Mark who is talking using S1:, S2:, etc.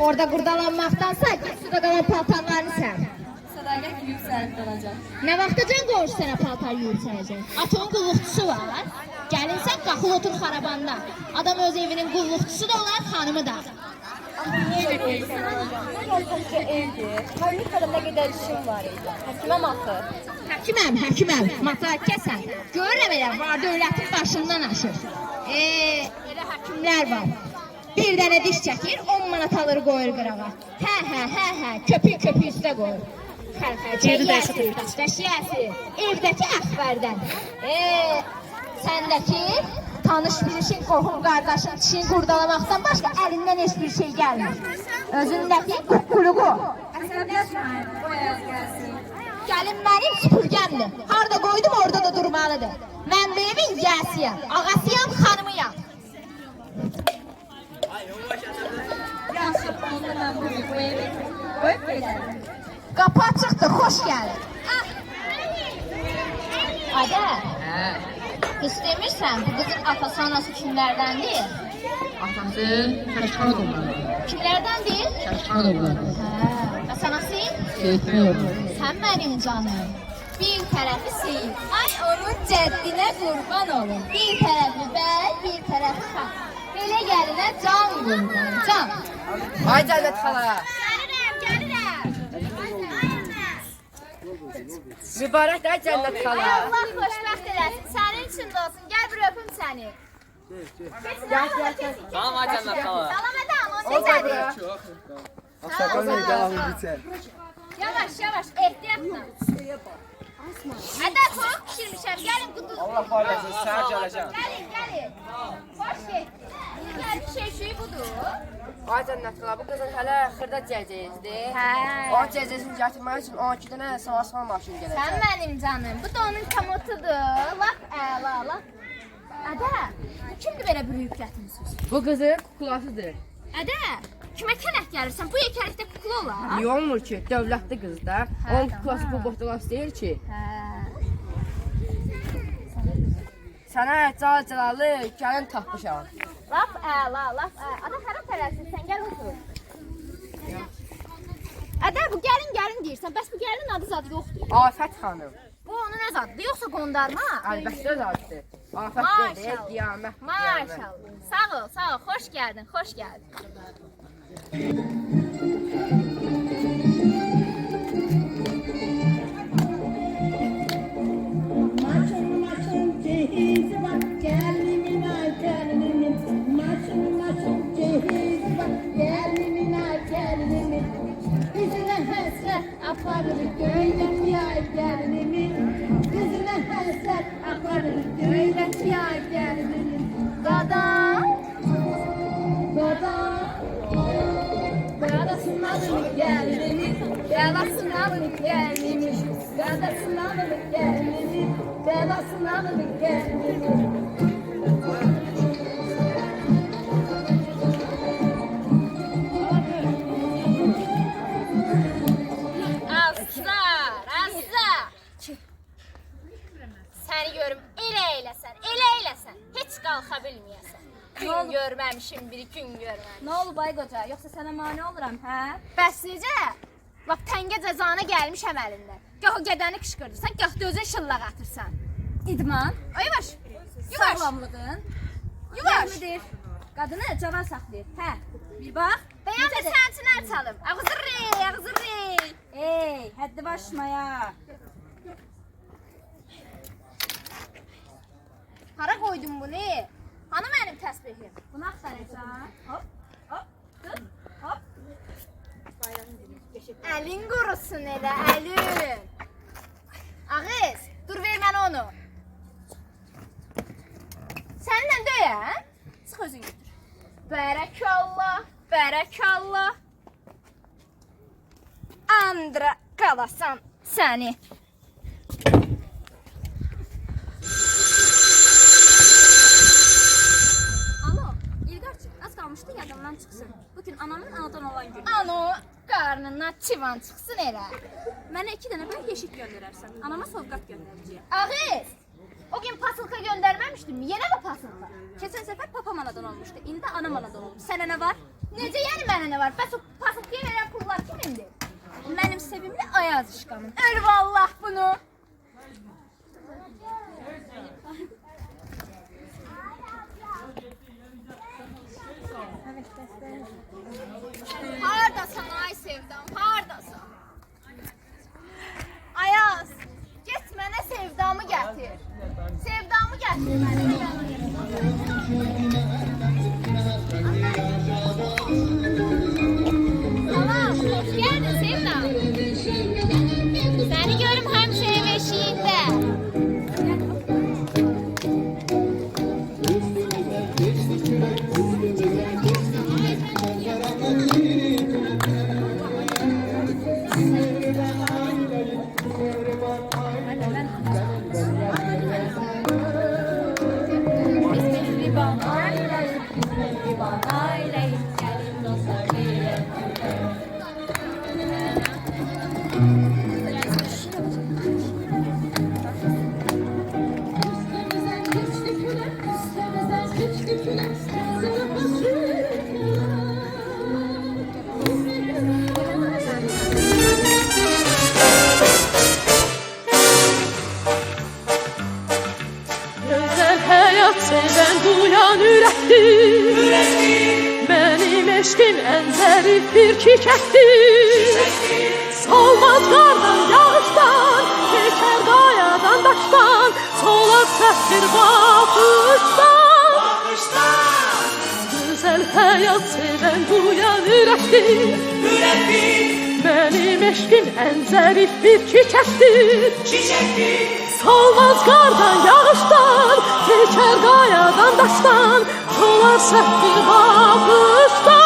S1: Orada qurdalanmaqdansa suda qalan paltarlarını sən.
S2: Sədaqət yuyub sərib qalacaq.
S1: Nə vaxtacan qonşu sənə paltar yuyub sərəcək? Atonun qulluqçusu var. Gəlinsən qaxıl otur xarabanda. Adam öz evinin qulluqçusu da olar, xanımı da.
S2: Amma niyə deyirsən? Mən olsaqca evdir. Klinikada nə qədər işim var idi. Həkiməm axı.
S1: Həkiməm. Matrakəsən. Görürəm elə var dövlətin başından aşır. Elə həkimlər var. Bir dənə diş çəkir, 10 manat alır qoyur qırağa. Hə, köpük üstə qoyur. Xərxəcəyəsi, evdəki əxbərdən. Səndəki tanış bilişin, qohum qardaşın, çişin qurdalamaqdan başqa əlindən heç bir şey gəlmir. Özündəki quluğu.
S2: Əsəbləşməyin, qoyaq gəlsin.
S1: Gəlin mənim süpürgəmdir. Harada qoydum orada da durmalıdır. Mən bu evin yəsiyəm, ağasıyam, xanımıyam.
S2: Yaxşı, onda mən bu evi qoyub gedərim.
S1: Qapı açıqdır, xoş gəldin. Adə, qız demirsən, bu qızın atası anası kimlərdəndir?
S3: Atası Şaşkan oğulları.
S1: Kimlərdəndir?
S3: Şaşkan oğulları.
S1: Bəs anası?
S3: Seyitli oğulları.
S1: Sən mənim canım. Bir tərəfi Seyit. Ay onun cəddinə qurban olun. Bir tərəfi bəy, bir tərəfi xan. Belə gəlinə can qurban, can.
S3: Ay Cənnət xala.
S1: Gəlirəm.
S3: Mübarək də Cənnət xala.
S1: Allah xoşbəxt eləsin. Sənin üçün də olsun. Gəl bir öpüm səni.
S3: Gəl.
S4: Salam ay Cənnət xala.
S1: Salam edəm, o necədir? Yavaş, ehtiyatla. Ədə soğuk pişirmişəm, gəlin quduz.
S4: Allah var olsun, səhər gələcəm.
S1: Gəlin. Hoş get. Gəlin şey budur.
S3: Ay Cənnət xala, bu qızın hələ xırda cəcəyizdir.
S1: Hə.
S3: O cəcəyizini gətirmək üçün 12 dənə savasma maşın gələcək.
S1: Sən mənim canım, bu da onun komotudur. Lap əla, lap. Ədə, kimdir belə bir yük gətirmişsiniz?
S3: Bu qızın kukulasıdır.
S1: Ədə, kimə kənək gəlirsən? Bu yekəlikdə kukla olar.
S3: Niyə olmur ki? Dövlətli qızda. Onun kukulası bu bohtalas deyil ki.
S1: Hə.
S3: Sənə calalı gəlin tapmışam.
S1: Lap əla, lap əla. Ada hara tələsin, gəl otur. Ədə, bu gəlin deyirsən, bəs bu gəlinin adı zadı yoxdur.
S3: Afət xanım.
S1: Bu onun öz adıdır, yoxsa qondarma?
S3: Əlbəttə öz adıdır. Afət deyil, qiyamət.
S1: Maşallah. Sağ ol, xoş gəldin.
S5: Maçın cehizi var, gelimin ay gelimin. Maçın cehizi var, gelimin ay gelimin. Yüzüne həsrət aparır göydən yay gelimin. Yüzüne həsrət aparır göydən yay gelimin. Qadan, qadasın alır gelimin. Qadasın alır gelimin. Qadasın alır gelimin. Qadasın alır gelimin.
S1: Azza. Səni görüm, elə eləsən. Heç qalxa bilməyəsən. Gün görməmişim, bir gün görməmişim.
S2: Nə olub ay qoca? Yoxsa sənə mane oluram, hə?
S1: Bəs necə? Lap təngə cəzana gəlmişəm əlindən. Gah o gedəni qışqırdırsan, gah da özün şıllaq atırsan.
S2: İdman,
S1: Ay yavaş.
S2: sağlamlığın,
S1: Yavaş.
S2: yemidir. Qadını cavan saxlayır, hə? Bir bax.
S1: Bəyəm də sənin üçün əl çalım. Ağzırri.
S2: Ey, həddi başmaya.
S1: Hara qoydun bunu? Hanı mənim təsbihim?
S2: Bunu axtarırsan. Hop, dur, hop.
S1: Əlin qurusun elə, əlin. Ağız, dur ver mənə onu. Səninlə döyəm? Çıx özün götür. Bərəkallah. Andıra qalasan səni.
S2: Alo, İlqarçı, az qalmışdı yadımdan çıxsın. Bugün anamın anadan olan günü.
S1: Ano, qarnından çivan çıxsın elə.
S2: Mənə 2 dənə belə yeşik göndərərsən. Anama sovqat göndərəcəyəm.
S1: Ağız, o gün pasılka göndərməmişdim mi? Yenə mi pasılka?
S2: Keçən səfər papam anadan olmuşdu. İndi anam anadan olmuş. Sənə nə var?
S1: Necə yəni mənə nə var? Bəs o Taxtaya verən pullar kimindir?
S2: Mənim sevimli Ayaz işqamın.
S1: Öl vallah bunu. Hardasan ay sevdam, hardasan? Ayaz, get mənə sevdamı gətir. Sevdamı gətir mənə. Tamam, hoş geldin sevdam. Səni görüm həmşəyə beşiyində.
S6: Gözəl həyat sevən duyan ürəkdir. Mənim eşqim ən zərif bir çiçəkdir. Solmaz qardan, yağışdan, keçər qayadan, daşdan, solar səfir baxışdan. Gözəl həyat sevən duyan ürəkdir. Mənim eşqim ən zərif bir çiçəkdir. Solmaz qardan, yağışdan, keçər qayadan, daşdan, solar səfir baxışdan.